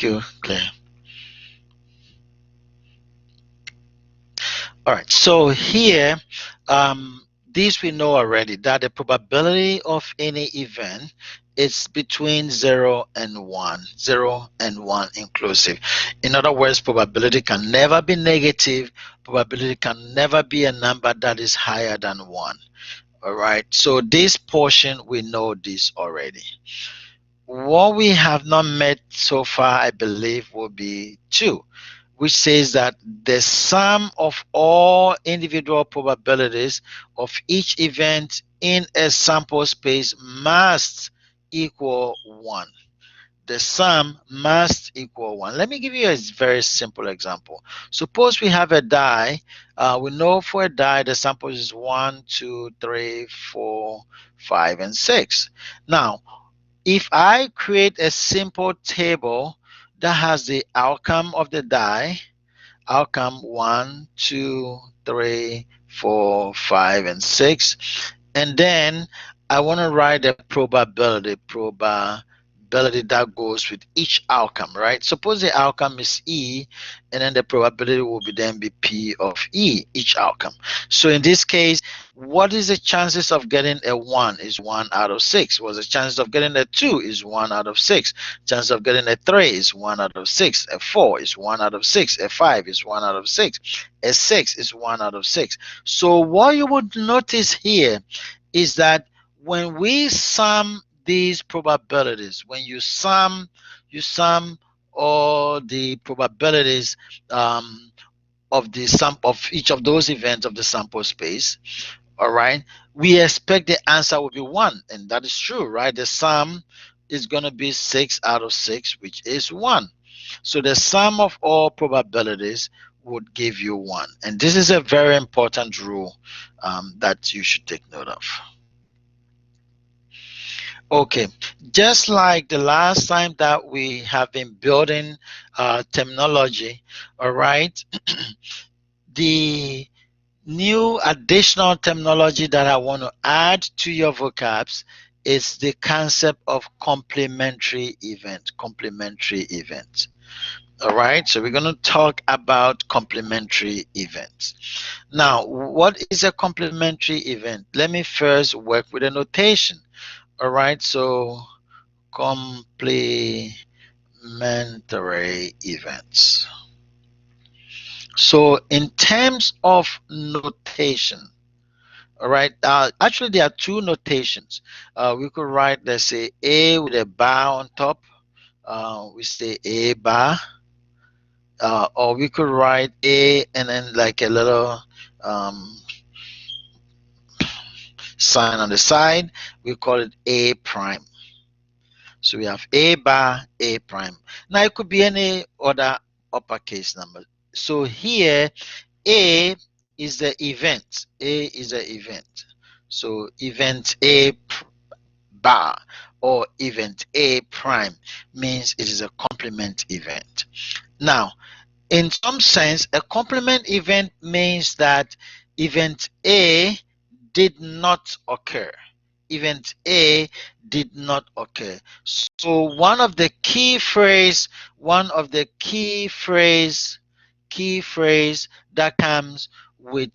Thank you, Claire. All right, so here, this we know already, that the probability of any event is between 0 and 1, 0 and 1 inclusive. In other words, probability can never be negative. Probability can never be a number that is higher than 1. All right, so this portion, we know this already. What we have not met so far, I believe, will be 2, which says that the sum of all individual probabilities of each event in a sample space must equal 1. The sum must equal 1. Let me give you a very simple example. Suppose we have a die. We know for a die the sample is 1, 2, 3, 4, 5, and 6. Now, if I create a simple table that has the outcome of the die, outcome 1, 2, 3, 4, 5, and 6, and then I want to write the probability that goes with each outcome, right? Suppose the outcome is E, and then the probability will be then be P of E, each outcome. So in this case, what is the chances of getting a 1 is 1 out of 6. What's the chances of getting a 2 is 1 out of 6. Chance of getting a 3 is 1 out of 6. A 4 is 1 out of 6. A 5 is 1 out of 6. A 6 is 1 out of 6. So what you would notice here is that when we sum these probabilities, when you sum all the probabilities of the sum of each of those events of the sample space, all right, we expect the answer will be 1, and that is true, right? The sum is going to be 6 out of 6, which is 1. So the sum of all probabilities would give you 1, and this is a very important rule that you should take note of. Okay, just like the last time that we have been building terminology, all right, the new additional terminology that I want to add to your vocabs is the concept of complementary event. Complementary event. All right, so we're going to talk about complementary events. Now, what is a complementary event? Let me first work with a notation. All right, so complementary events. So in terms of notation, all right, actually there are 2 notations. We could write, let's say, A with a bar on top. We say A bar, or we could write A and then like a little sign on the side. We call it A prime. So we have A bar, A prime. Now it could be any other uppercase number. So here, A is the event. A is the event. So event A bar or event A prime means it is a complement event. Now, in some sense, a complement event means that event A did not occur. Event A did not occur. So one of the key phrase that comes with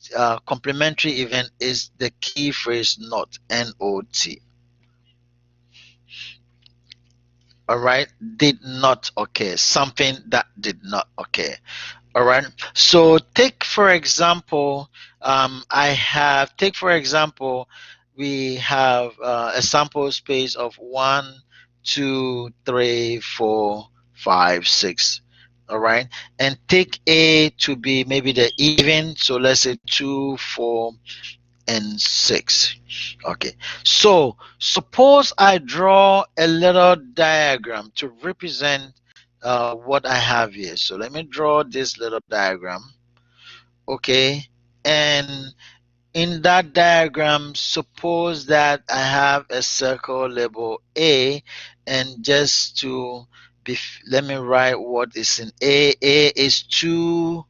complementary event is the key phrase not, N-O-T. All right, did not occur, something that did not occur. All right, so take for example, we have a sample space of 1, 2, 3, 4, 5, 6. All right, and take A to be maybe the even, so let's say 2, 4, and 6. Okay, so suppose I draw a little diagram to represent what I have here. So let me draw this little diagram. Okay, and in that diagram, suppose that I have a circle labeled A, and just to be, let me write what is in A. A is 2,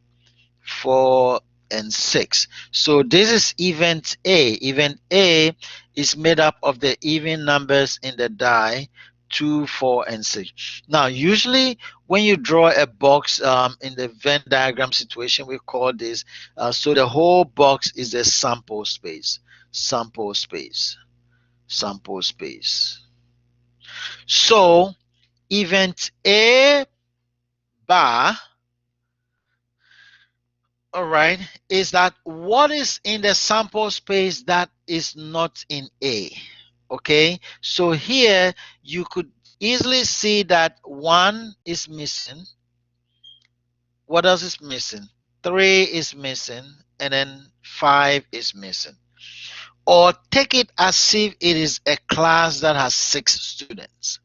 4, and 6. So this is event A. Event A is made up of the even numbers in the die 2, 4, and 6. Now, usually when you draw a box in the Venn diagram situation, we call this, so the whole box is a sample space, sample space, sample space. So, event A bar, all right, is that what is in the sample space that is not in A. Okay, so here you could easily see that 1 is missing. What else is missing? 3 is missing, and then 5 is missing. Or take it as if it is a class that has 6 students,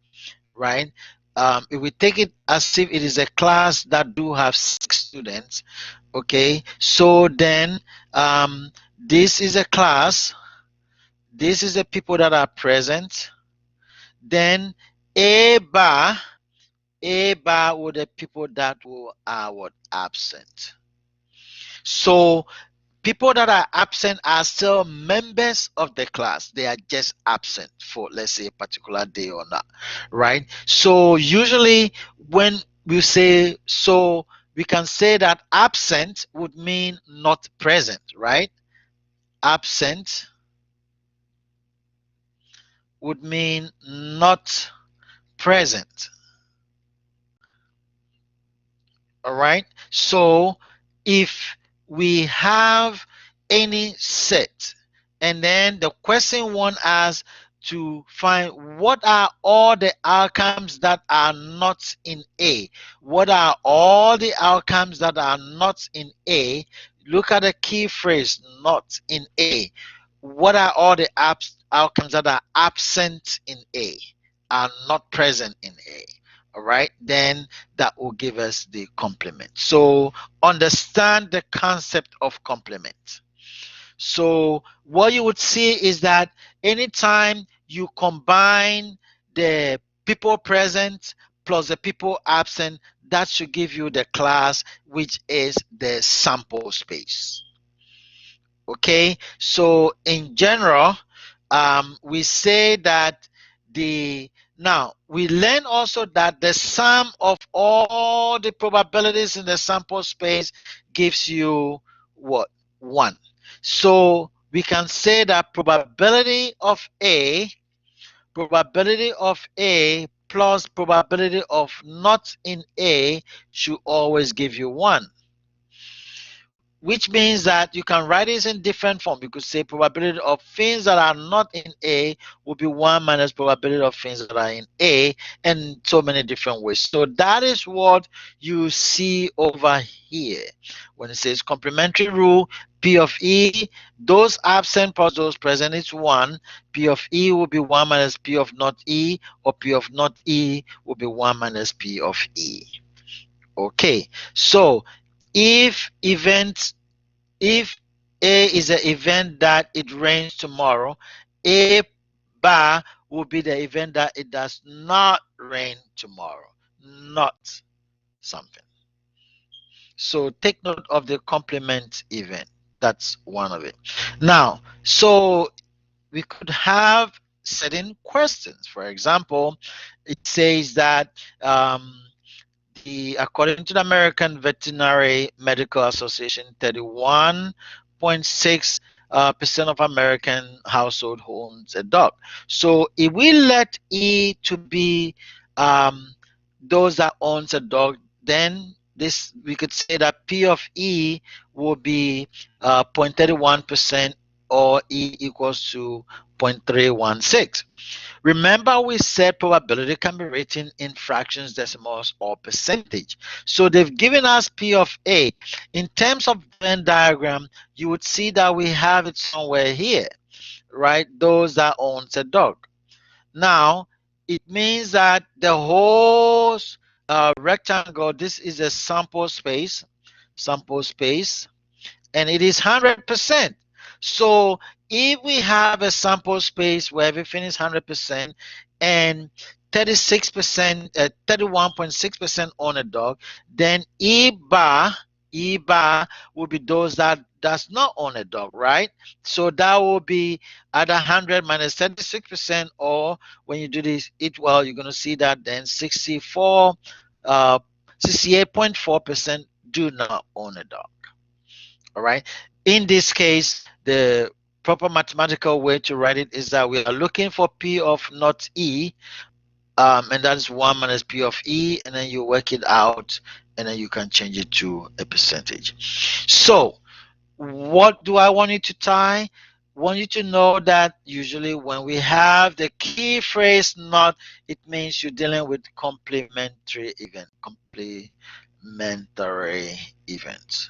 right? If we take it as if it is a class that do have 6 students, okay, so then this is a class, this is the people that are present, then a bar were the people that are what, absent. So people that are absent are still members of the class. They are just absent for, let's say, a particular day or not, right? So usually when we say, so we can say that absent would mean not present, right? Absent would mean not present. All right. So if we have any set, and then the question wants us to find what are all the outcomes that are not in A. What are all the outcomes that are not in A? Look at the key phrase, not in A. What are all the outcomes that are absent in A, are not present in A? All right, then that will give us the complement. So understand the concept of complement. So what you would see is that anytime you combine the people present plus the people absent, that should give you the class, which is the sample space. Okay, so in general, we say that the now we learn also that the sum of all the probabilities in the sample space gives you what? 1. So we can say that probability of A plus probability of not in A should always give you 1, which means that you can write this in different form. You could say probability of things that are not in A will be 1 minus probability of things that are in A, and so many different ways. So that is what you see over here. When it says complementary rule, P of E, those absent plus those present is 1. P of E will be 1 minus P of not E, or P of not E will be 1 minus P of E. Okay, so if if A is an event that it rains tomorrow, A bar will be the event that it does not rain tomorrow. Not something. So take note of the complement event. That's one of it. Now, so we could have certain questions. For example, it says that according to the American Veterinary Medical Association, 31.6% of American household owns a dog. So if we let E to be those that owns a dog, then this we could say that P of E will be 0.31%, or E equals to 0.316. Remember, we said probability can be written in fractions, decimals, or percentage. So they've given us P of A. In terms of Venn diagram, you would see that we have it somewhere here, right? Those that owns a dog. Now, it means that the whole rectangle, this is a sample space, and it is 100%. So if we have a sample space where everything is 100% and 36%, 31.6% on a dog, then E bar E bar will be those that does not own a dog, right? So that will be either 100 minus 36%, or when you do this it well, you're going to see that then 68.4% do not own a dog. All right. In this case, the proper mathematical way to write it is that we are looking for P of not E, and that is 1 minus P of E, and then you work it out, and then you can change it to a percentage. So what do I want you to tie? Want you to know that usually when we have the key phrase not, it means you're dealing with complementary event. Complementary event.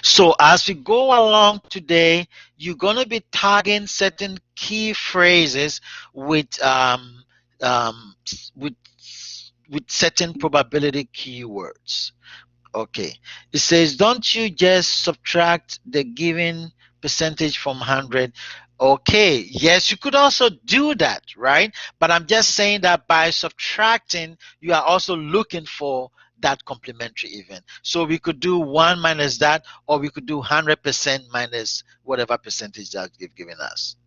So as we go along today, you're gonna be tagging certain key phrases with with certain probability keywords. Okay, it says, don't you just subtract the given percentage from 100? Okay, yes, you could also do that, right? But I'm just saying that by subtracting, you are also looking for that complementary event. So we could do 1 minus that, or we could do 100% minus whatever percentage that you've given us.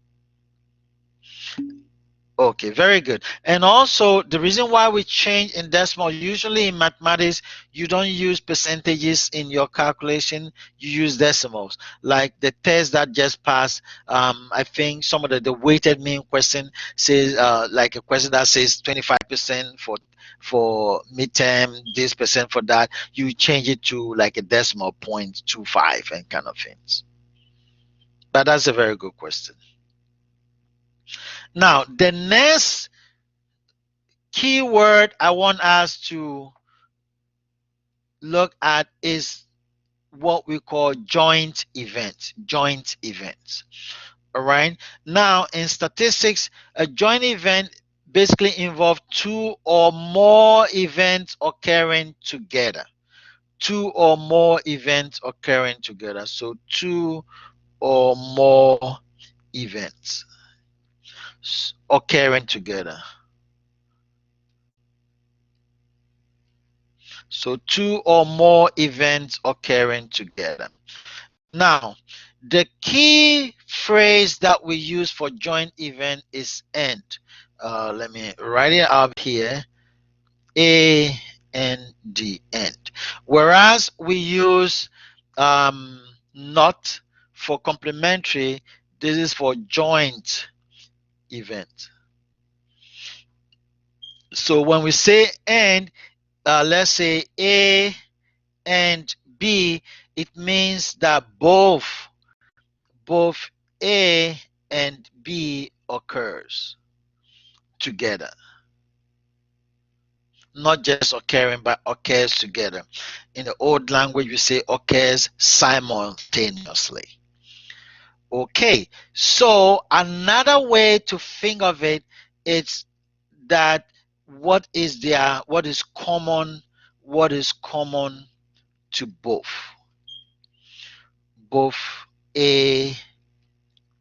Okay, very good. And also, the reason why we change in decimal, usually in mathematics, you don't use percentages in your calculation, you use decimals. Like the test that just passed, I think some of the weighted mean question says, like a question that says 25% for midterm, this percent for that, you change it to like a decimal 0.25 and kind of things. But that's a very good question. Now, the next keyword I want us to look at is what we call joint events. Joint events. All right. Now, in statistics, a joint event basically involves two or more events occurring together. Two or more events occurring together. So, two or more events occurring together. So two or more events occurring together. Now, the key phrase that we use for joint event is end. Let me write it up here. A-N-D, end. Whereas we use not for complementary, this is for joint event. So when we say end, let's say A and B, it means that both A and B occurs together. Not just occurring, but occurs together. In the old language, we say occurs simultaneously. Okay, so another way to think of it is that what is common to both A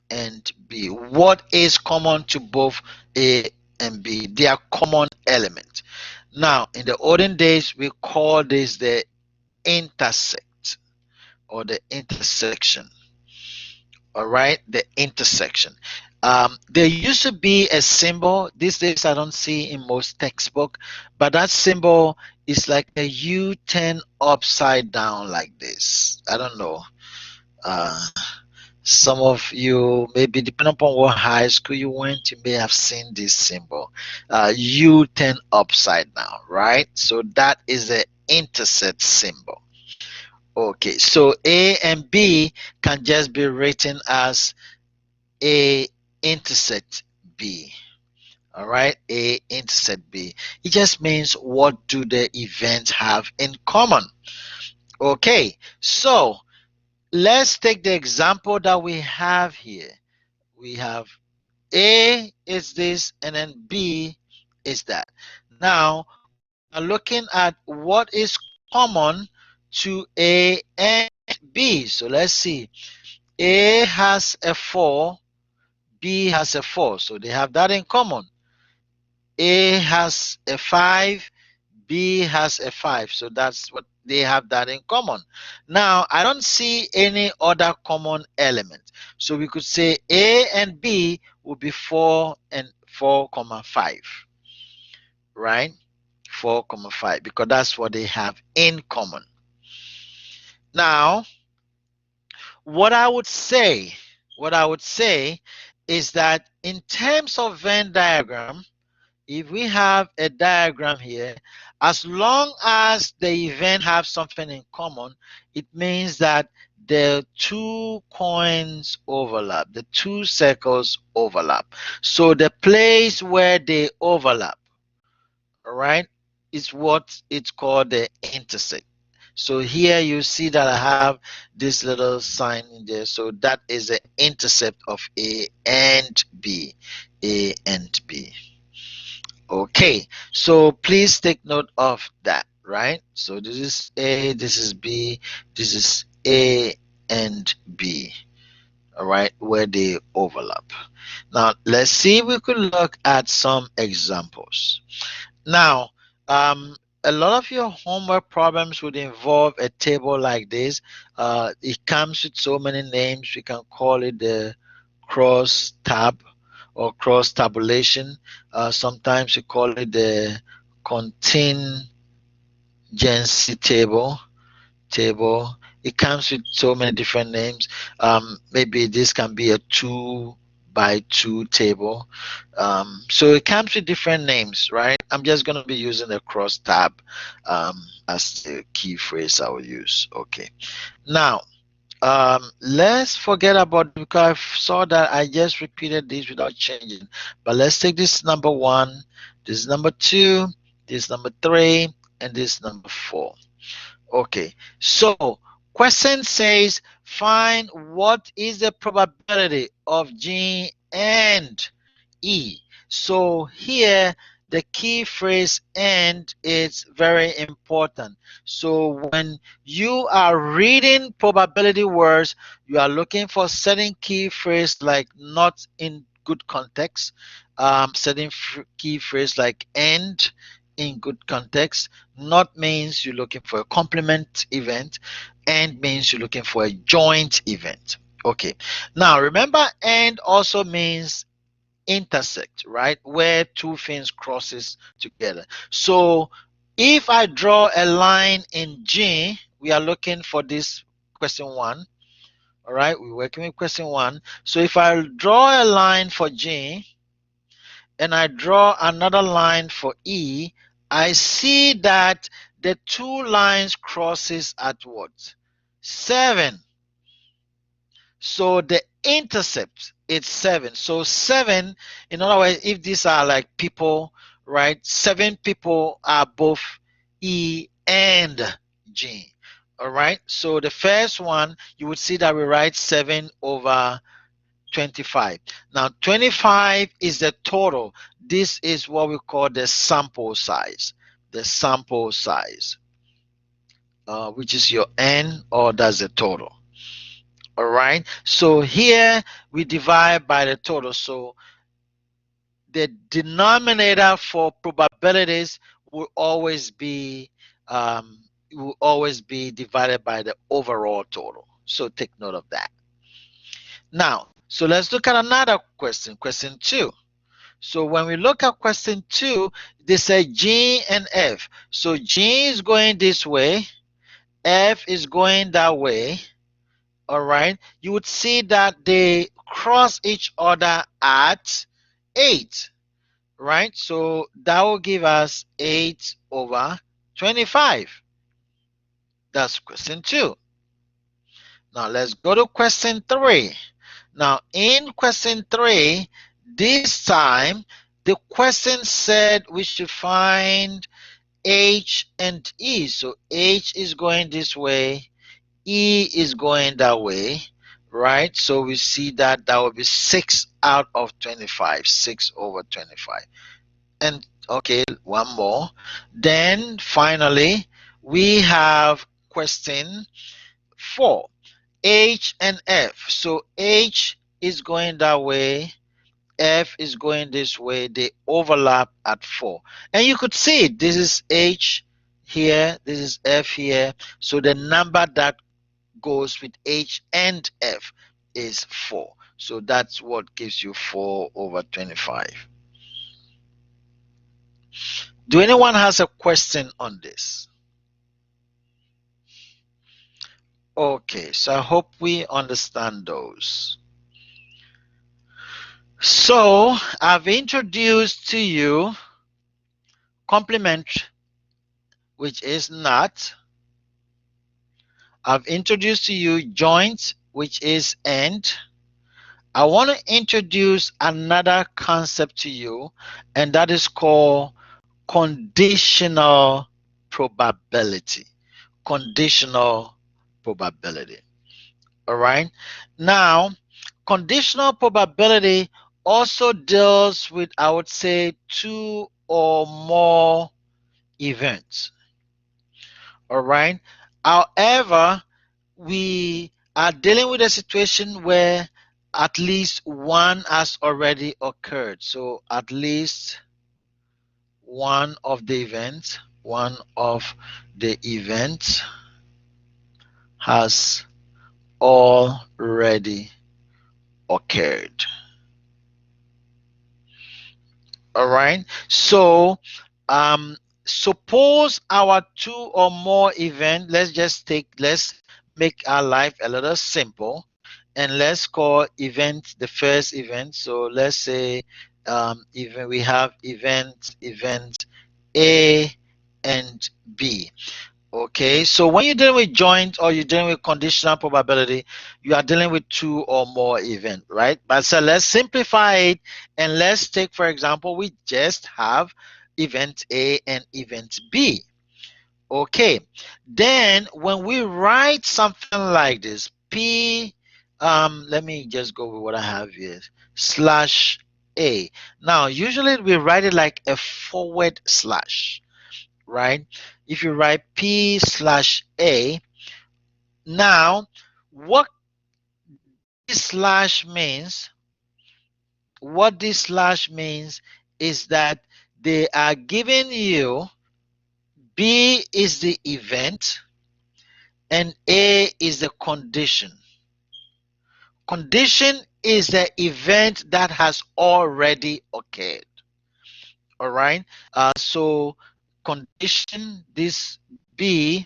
and B. What is common to both A and B? They are common elements. Now, in the olden days, we call this the intersect or the intersection. All right, the intersection. There used to be a symbol. These days, I don't see in most textbook, but that symbol is like a U turn upside down like this. I don't know. Uh, Some of you, maybe depending upon what high school you went, you may have seen this symbol. U turn upside down, right? So that is the intersect symbol. Okay, so A and B can just be written as A intersect B. All right, A intersect B. It just means what do the events have in common. Okay, so let's take the example that we have here. We have A is this, and then B is that. Now, we are looking at what is common to A and B. So let's see. A has a 4, B has a 4. So they have that in common. A has a 5, B has a 5, so that's what they have that in common. Now I don't see any other common element, so we could say A and B will be 4 and 4,5, right? 4,5, because that's what they have in common. Now what I would say, what I would say is that in terms of Venn diagram, if we have a diagram here, as long as the event have something in common, it means that the two coins overlap, the two circles overlap. So the place where they overlap, all right, is what it's called the intersect. So here you see that I have this little sign in there. So that is the intercept of A and B. A and B. Okay, so please take note of that, right? So this is A, this is B, this is A and B, all right, where they overlap. Now, let's see if we could look at some examples. Now, a lot of your homework problems would involve a table like this. It comes with so many names. We can call it the cross tab or cross tabulation. Sometimes we call it the contingency table. It comes with so many different names. Maybe this can be a 2 by 2 table. So it comes with different names, right? I'm just going to be using the cross tab as the key phrase I will use. Okay. Now, let's forget about, because I saw that I just repeated this without changing. But let's take this number 1, this number 2, this number 3, and this number 4. Okay, so question says find what is the probability of G and E. So here the key phrase "and" is very important. So when you are reading probability words, you are looking for certain key phrase like "not in good context," certain key phrase like "and" in good context. Not means you're looking for a complement event, and means you're looking for a joint event. Okay, now remember, and also means intersect, right? Where two things crosses together. So if I draw a line in G, we are looking for this question 1. All right, we're working with question 1. So if I draw a line for G and I draw another line for E, I see that the two lines crosses at what? 7. So the intercept is 7. So 7, in other words, if these are like people, right? 7 people are both E and G. All right. So the first one, you would see that we write 7 over 25. Now 25 is the total. This is what we call the sample size. The sample size, which is your N, or that's the total. All right. So here we divide by the total. So the denominator for probabilities will always be divided by the overall total. So take note of that. Now, so let's look at another question, question 2. So when we look at question 2, they say G and F. So G is going this way, F is going that way. All right, you would see that they cross each other at 8, right? So that will give us 8 over 25. That's question 2. Now let's go to question 3. Now in question 3, this time the question said we should find H and E. So H is going this way, E is going that way, right? So we see that that will be 6 out of 25, 6 over 25. And okay, one more. Then finally, we have question 4, H and F. So H is going that way, F is going this way, they overlap at 4. And you could see it. This is H here, this is F here. So the number that goes with H and F is 4. So that's what gives you 4 over 25. Do anyone has a question on this? Okay, so I hope we understand those. So I've introduced to you complement, which is not. I've introduced to you joint, which is and. I want to introduce another concept to you, and that is called conditional probability. Conditional probability. All right. Now, conditional probability also deals with, I would say, two or more events. All right. However, we are dealing with a situation where at least one has already occurred. So at least one of the events has already occurred. All right. So suppose our two or more event, let's make our life a little simple, and let's call event the first event. So let's say even we have event A and B. Okay, so when you're dealing with joint or you're dealing with conditional probability, you are dealing with two or more events, right? But so let's simplify it, and let's take, for example, we just have event A and event B. Okay, then when we write something like this, P, let me just go with what I have here, slash A. Now, usually we write it like a forward slash, right? If you write P slash A, now what this slash means, is that they are giving you B is the event and A is the condition. Condition is the event that has already occurred. All right. So condition, this B,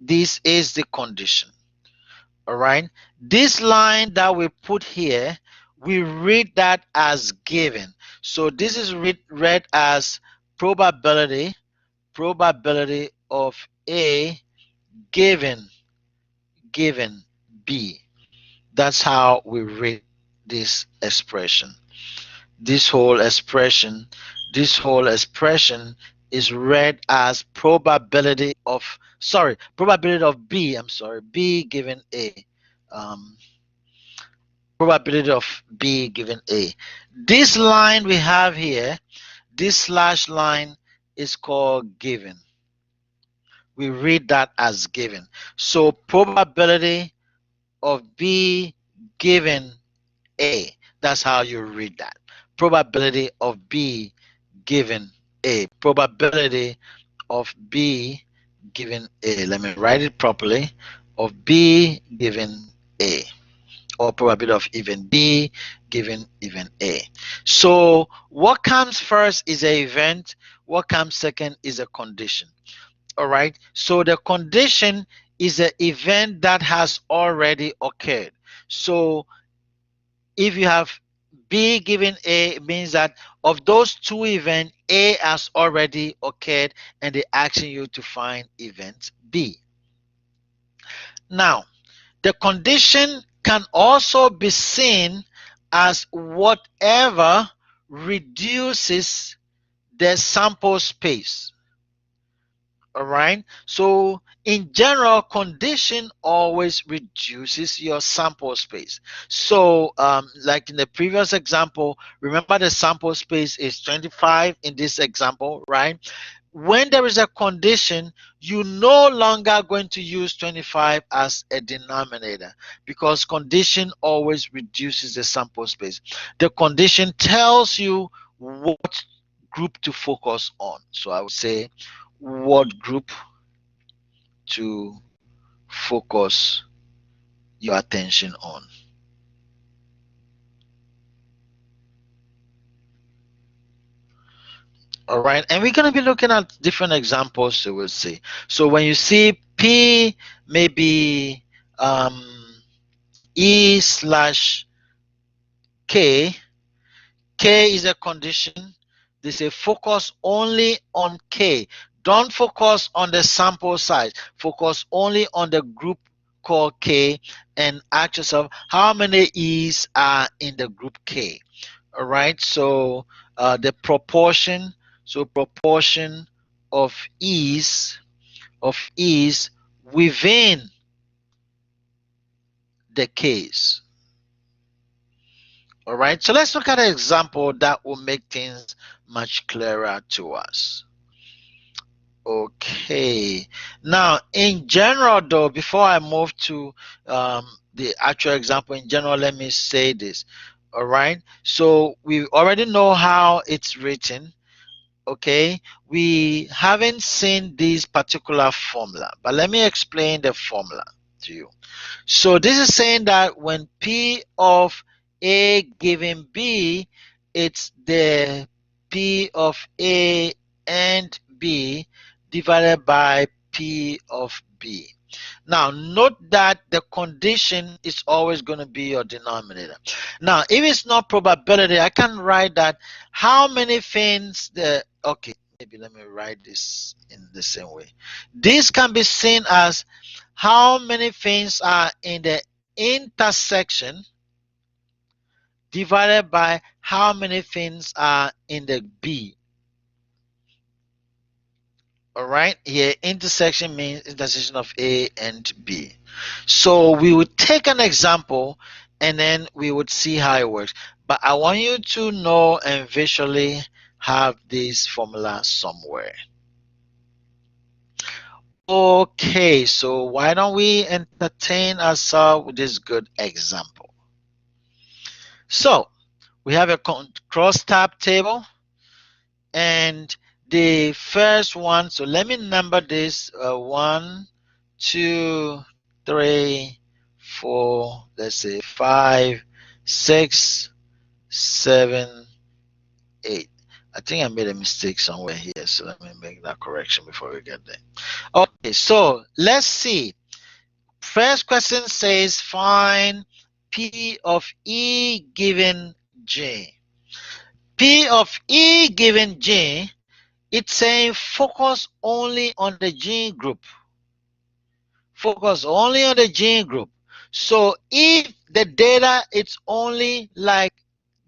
this is the condition. All right. This line that we put here, we read that as given. So this is read as probability of A given B. That's how we read this expression. This whole expression is read as probability of B. I'm sorry, B given A. Um, Probability of B given A. This line we have here, this slash line, is called given. We read that as given. So probability of B given A. That's how you read that. Probability of B given A. Probability of B given A. Let me write it properly. Of B given A. Or probability of even B given even A. So what comes first is an event. What comes second is a condition. All right. So the condition is an event that has already occurred. So if you have B given A, it means that of those two events, A has already occurred and they're asking you to find event B. Now, the condition can also be seen as whatever reduces the sample space. All right. So in general, condition always reduces your sample space. So like in the previous example, remember the sample space is 25 in this example, right? when there is a condition, you no longer going to use 25 as a denominator, because condition always reduces the sample space. The condition tells you what group to focus on. So I would say what group to focus your attention on. All right, and we're going to be looking at different examples, so we'll see. So when you see P, maybe E slash K, K is a condition. They say focus only on K. Don't focus on the sample size. Focus only on the group called K and ask yourself how many E's are in the group K. All right, so the proportion, so proportion of E's within the K's. All right, so let's look at an example that will make things much clearer to us. Okay, now in general though, before I move to the actual example, in general, let me say this. All right, so we already know how it's written. Okay, we haven't seen this particular formula, but let me explain the formula to you. So this is saying that when P of A given B, it's the P of A and B divided by P of B. Now, note that the condition is always going to be your denominator. Now, if it's not probability, I can write that how many things the, okay, maybe let me write this in the same way. This can be seen as how many things are in the intersection divided by how many things are in the B. All right, here intersection means intersection of A and B. So we would take an example and then we would see how it works. But I want you to know and visually have this formula somewhere. Okay, so why don't we entertain ourselves with this good example? So we have a crosstab table, and the first one, so let me number this 1, 2, 3, 4, let's say 5, 6, 7, 8. I think I made a mistake somewhere here, so let me make that correction before we get there. Okay, so let's see. First question says find P of E given J. P of E given J, it's saying focus only on the gene group. Focus only on the gene group. So if the data it's only like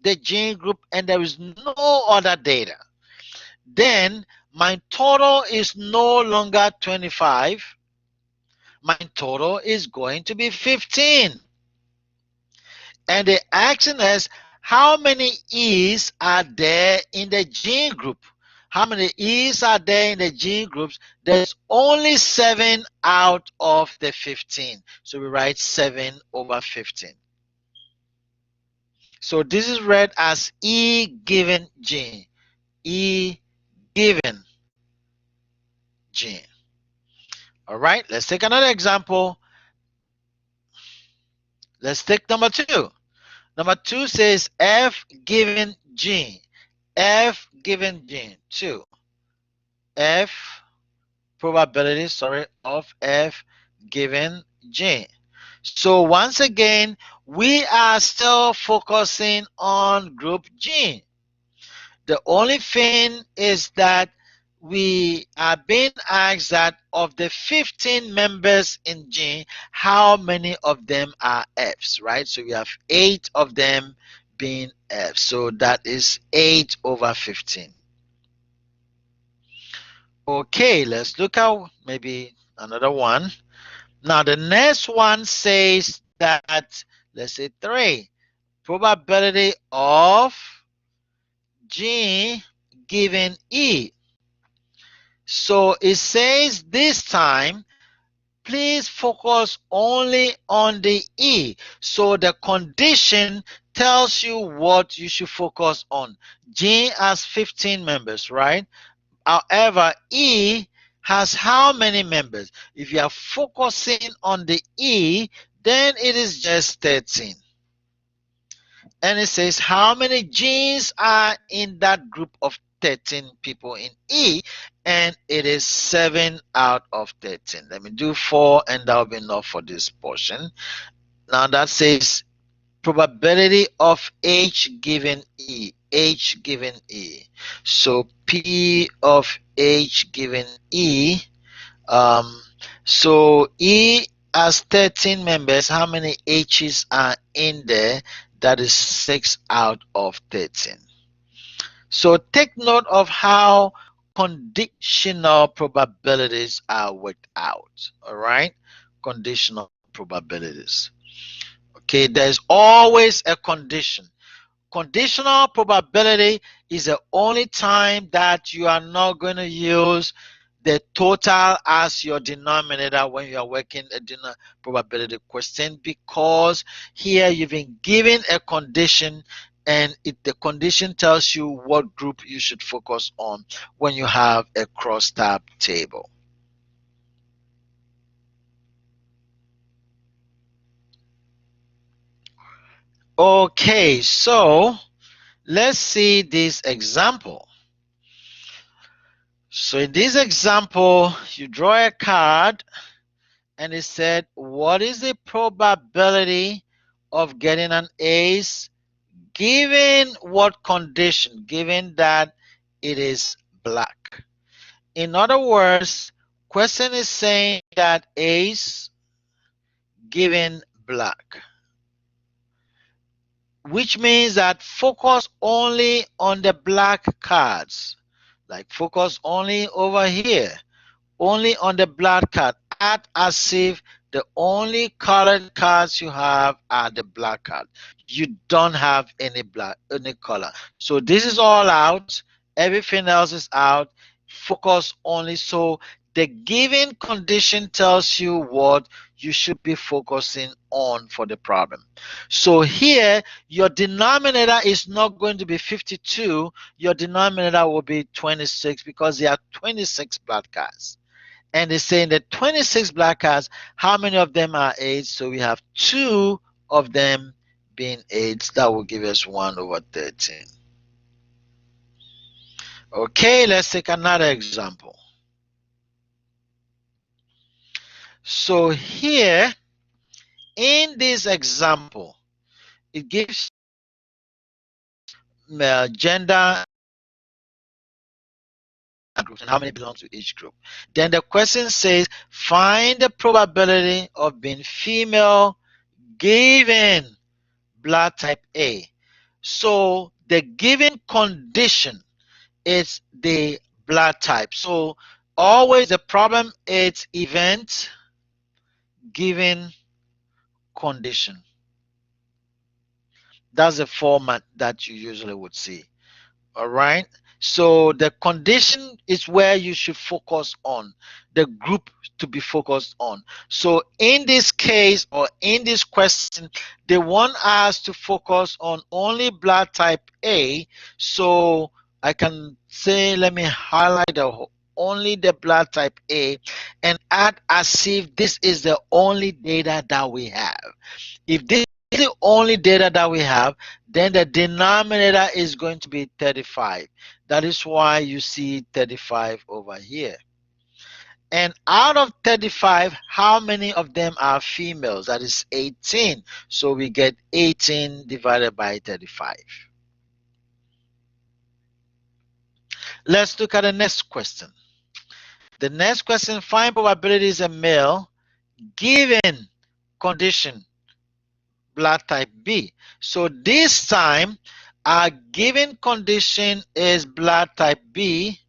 the gene group and there is no other data, then my total is no longer 25. My total is going to be 15. And the action is how many E's are there in the gene group? How many E's are there in the gene groups? There's only 7 out of the 15. So we write 7 over 15. So this is read as E given gene. E given gene. All right, let's take another example. Let's take number 2. Number 2 says F given gene. F given gene. 2. F probability, sorry, of F given G. So once again, we are still focusing on group G. The only thing is that we are being asked that of the 15 members in G, how many of them are Fs, right? So we have 8 of them being Fs. So that is 8 over 15. Okay, let's look at maybe another one. Now the next one says that, let's say 3, probability of G given E. So it says this time, please focus only on the E. So the condition tells you what you should focus on. G has 15 members, right? However, E has how many members? If you are focusing on the E, then it is just 13. And it says how many genes are in that group of 13 people in E, and it is 7 out of 13. Let me do 4, and that will be enough for this portion. Now that says probability of H given E. H given E. So P of H given E. Um, so E has 13 members. How many H's are in there? That is 6 out of 13. So take note of how conditional probabilities are worked out. All right? Conditional probabilities. Okay, there's always a condition. Conditional probability is the only time that you are not going to use the total as your denominator when you are working a probability question, because here you've been given a condition, and the condition tells you what group you should focus on when you have a crosstab table. Okay, so let's see this example. So in this example, you draw a card, and it said, what is the probability of getting an ace given what condition? Given that it is black. In other words, question is saying that ace given black, which means that focus only on the black cards. Like focus only over here, only on the black card. Act as if the only colored cards you have are the black card. You don't have any color. So this is all out. Everything else is out. Focus only. So the given condition tells you what you should be focusing on for the problem. So here, your denominator is not going to be 52. Your denominator will be 26, because there are 26 black cards. And it's saying that 26 black cards, how many of them are 8? So we have 2 of them being 8. That will give us 1 over 13. Okay, let's take another example. So here, in this example, it gives gender groups and how many belong to each group. Then the question says, find the probability of being female given blood type A. So the given condition is the blood type. So always the problem is event given condition. That's the format that you usually would see. All right. So the condition is where you should focus on, the group to be focused on. So in this case, or in this question, they want us to focus on only blood type A. So I can say, let me highlight only the blood type A, and act as if this is the only data that we have. If this is the only data that we have, then the denominator is going to be 35. That is why you see 35 over here. And out of 35, how many of them are females? That is 18. So we get 18 divided by 35. Let's look at the next question. The next question, find probability is a male given condition blood type B. So this time, our given condition is blood type B.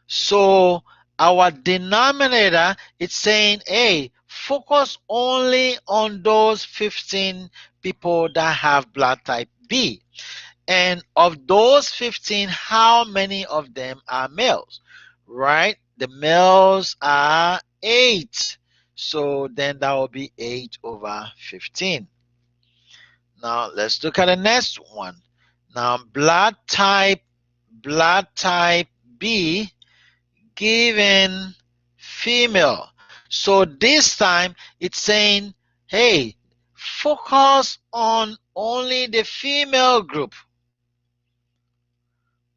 So our denominator, it's saying, hey, focus only on those 15 people that have blood type B. And of those 15, how many of them are males? Right? The males are 8. So then that will be 8 over 15. Now let's look at the next one. Now blood type B given female. So this time it's saying, hey, focus on only the female group.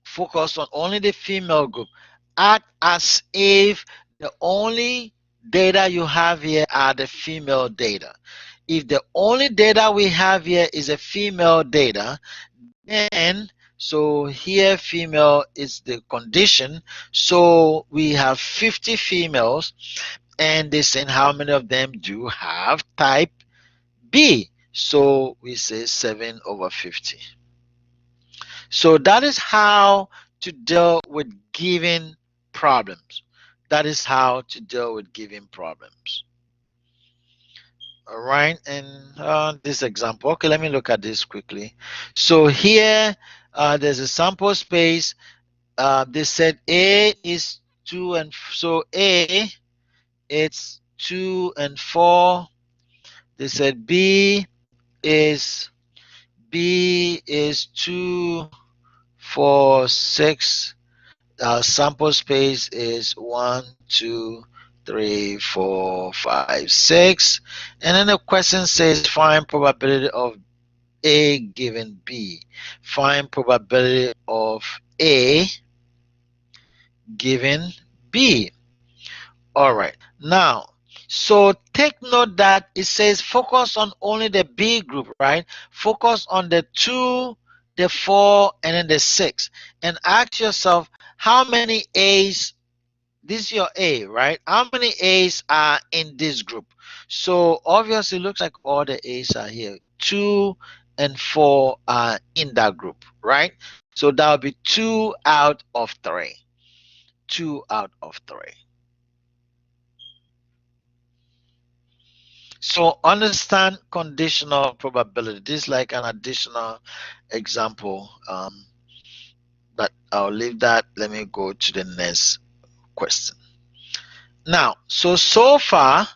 Focus on only the female group. Act as if the only data you have here are the female data. If the only data we have here is a female data, then so here female is the condition. So we have 50 females, and they saying how many of them do have type B. So we say 7 over 50. So that is how to deal with given problems. That is how to deal with given problems. All right, and this example. Okay, let me look at this quickly. So here, there's a sample space. They said A is 2 and so A, it's 2 and 4. They said B is 2, 4, 6. Sample space is 1, 2, 3, 4, 5, 6. And then the question says find probability of A given B. Find probability of A given B. All right. Now, so take note that it says focus on only the B group, right? Focus on the 2, the 4, and then the 6. And ask yourself how many A's. This is your A, right? How many A's are in this group? So obviously it looks like all the A's are here. 2 and 4 are in that group, right? So that would be 2 out of 3. 2 out of 3. So understand conditional probability. This is like an additional example. But I'll leave that. Let me go to the next question. Now, so far,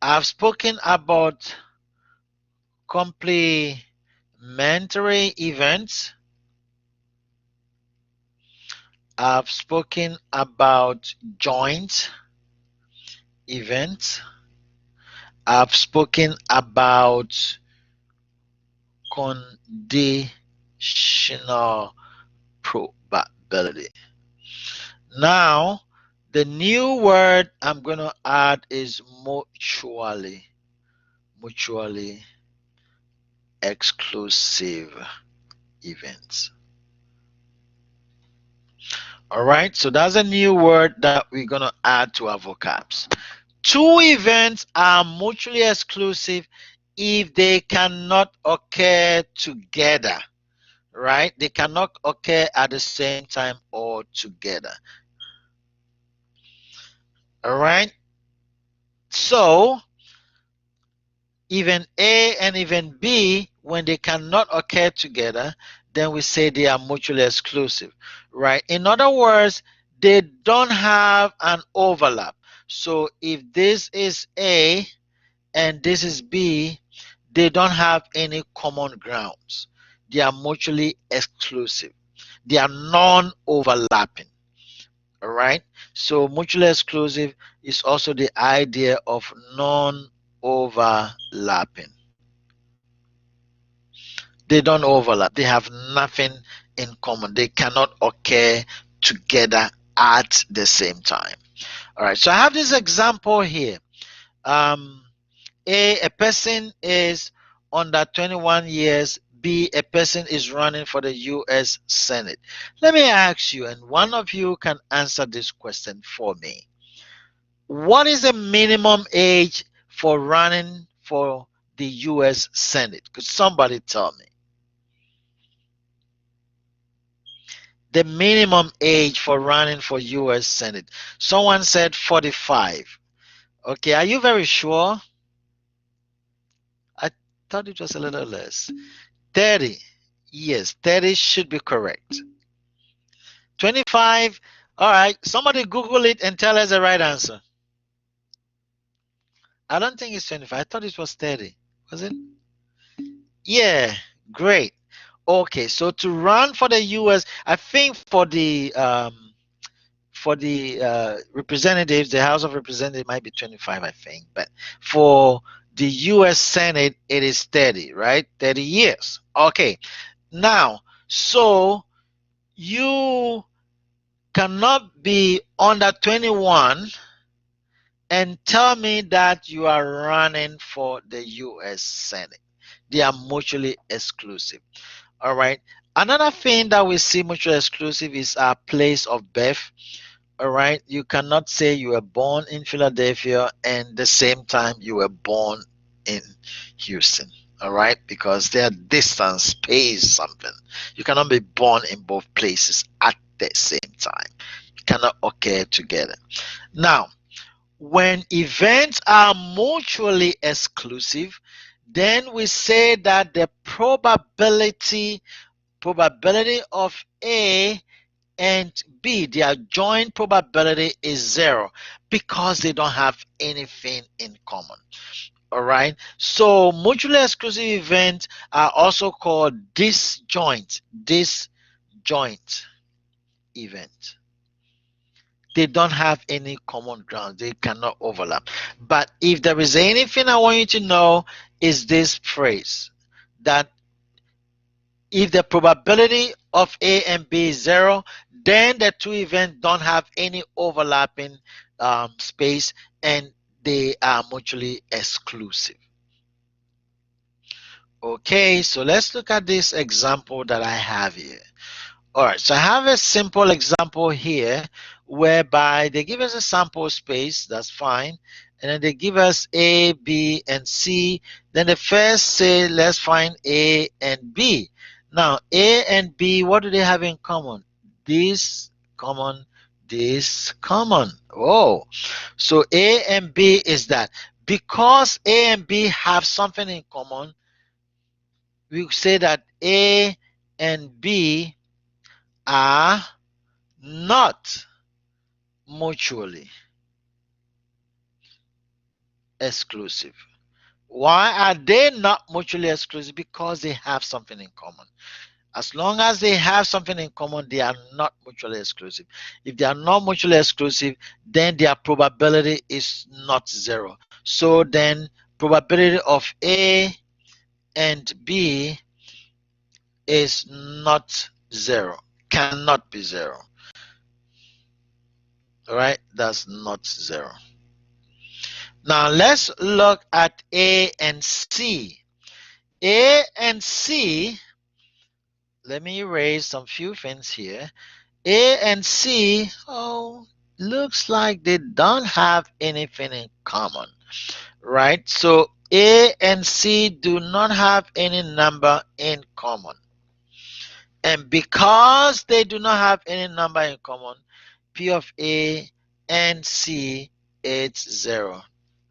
I've spoken about complementary events. I've spoken about joint events. I've spoken about conditional probability. Now, the new word I'm going to add is mutually exclusive events. All right, so that's a new word that we're going to add to our vocabs. Two events are mutually exclusive if they cannot occur together, right? They cannot occur at the same time or together. All right, so event A and event B, when they cannot occur together, then we say they are mutually exclusive, right? In other words, they don't have an overlap. So if this is A and this is B, they don't have any common grounds. They are mutually exclusive. They are non-overlapping. All right. So mutually exclusive is also the idea of non-overlapping. They don't overlap. They have nothing in common. They cannot occur together at the same time. All right. So I have this example here. A person is under 21 years. B, a person is running for the U.S. Senate. Let me ask you, and one of you can answer this question for me. What is the minimum age for running for the U.S. Senate? Could somebody tell me? The minimum age for running for U.S. Senate. Someone said 45. Okay, are you very sure? I thought it was a little less. 30. Yes, 30 should be correct. 25. All right. Somebody Google it and tell us the right answer. I don't think it's 25. I thought it was 30. Was it? Yeah. Great. Okay. So to run for the US, I think for the representatives, the House of Representatives might be 25, I think. But for the US Senate, it is 30, right? 30 years. Okay. Now, so you cannot be under 21 and tell me that you are running for the US Senate. They are mutually exclusive. All right. Another thing that we see mutually exclusive is our place of birth. All right. You cannot say you were born in Philadelphia and the same time you were born in Houston. All right. Because their distance pays something. You cannot be born in both places at the same time. You cannot occur together. Now, when events are mutually exclusive, then we say that the probability of A and B, their joint probability is 0 because they don't have anything in common. All right. So mutually exclusive events are also called disjoint event. They don't have any common ground. They cannot overlap. But if there is anything I want you to know, is this phrase that if the probability of A and B is 0, then the two events don't have any overlapping space and they are mutually exclusive. Okay, so let's look at this example that I have here. All right, so I have a simple example here whereby they give us a sample space, that's fine, and then they give us A, B, and C. Then they first say, let's find A and B. Now, A and B, what do they have in common? This common, this common. Oh, so A and B is that. Because A and B have something in common, we say that A and B are not mutually exclusive. Why are they not mutually exclusive? Because they have something in common. As long as they have something in common, they are not mutually exclusive. If they are not mutually exclusive, then their probability is not 0. So then probability of A and B is not 0, cannot be 0. All right, that's not 0. Now let's look at A and C. A and C, let me erase some few things here. A and C, oh, looks like they don't have anything in common, right? So A and C do not have any number in common. And because they do not have any number in common, P of A and C, it's 0,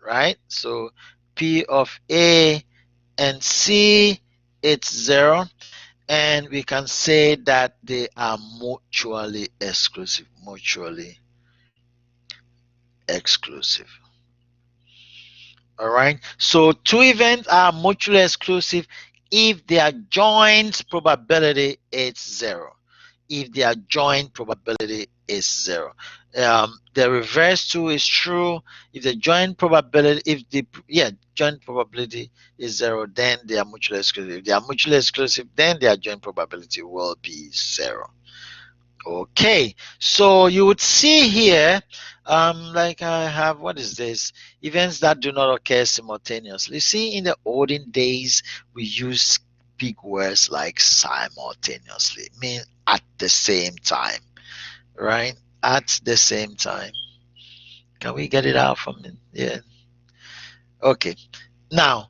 right? So P of A and C, it's 0. And we can say that they are mutually exclusive. Mutually exclusive. All right. So two events are mutually exclusive if their joint probability is 0. If their joint probability is 0. The reverse too is true. If the joint probability, if the joint probability is 0, then they are mutually exclusive. If they are mutually exclusive, then their joint probability will be 0. Okay, so you would see here, like I have, what is this? Events that do not occur simultaneously. See, in the olden days, we use big words like simultaneously, mean at the same time, right? At the same time. Can we get it out from it? Yeah. Okay. Now,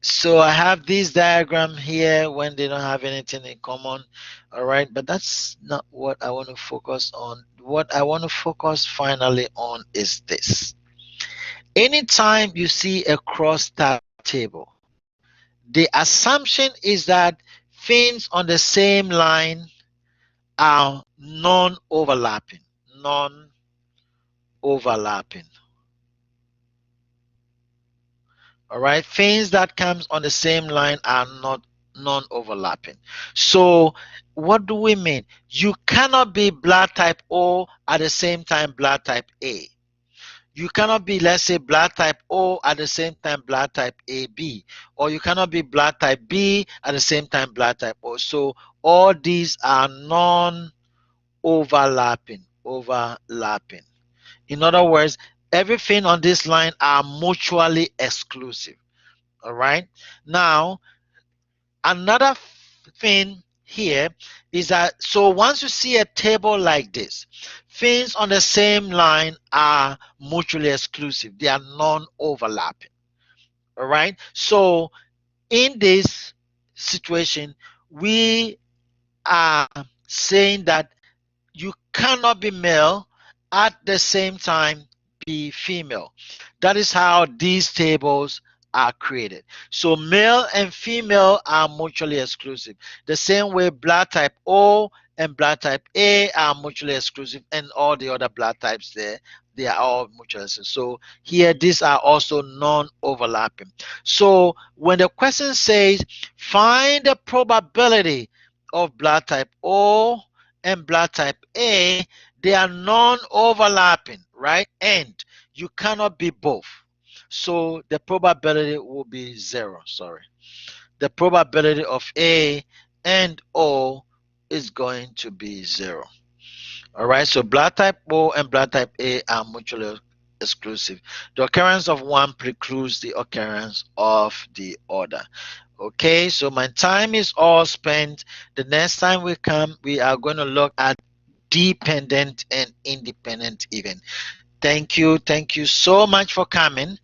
so I have this diagram here when they don't have anything in common. All right, but that's not what I want to focus on. What I want to focus finally on is this. Anytime you see a crosstab table, the assumption is that fins on the same line are non-overlapping. Non-overlapping. All right, fins that comes on the same line are not non-overlapping. So what do we mean? You cannot be blood type O at the same time blood type A. You cannot be, let's say, blood type O at the same time blood type AB, or you cannot be blood type B at the same time blood type O. So all these are non-overlapping. Overlapping. In other words, everything on this line are mutually exclusive. All right. Now, another thing here is that, so once you see a table like this, things on the same line are mutually exclusive. They are non-overlapping. All right. So in this situation, we are saying that you cannot be male at the same time be female. That is how these tables are created. So male and female are mutually exclusive. The same way blood type O and blood type A are mutually exclusive, and all the other blood types there, they are all mutually exclusive. So here these are also non-overlapping. So when the question says find the probability of blood type O and blood type A, they are non-overlapping, right? And you cannot be both. So the probability will be zero. Sorry. The probability of A and O is going to be zero. All right. So blood type O and blood type A are mutually exclusive. The occurrence of one precludes the occurrence of the other. Okay, so my time is all spent. The next time we come, we are going to look at dependent and independent event. Thank you so much for coming.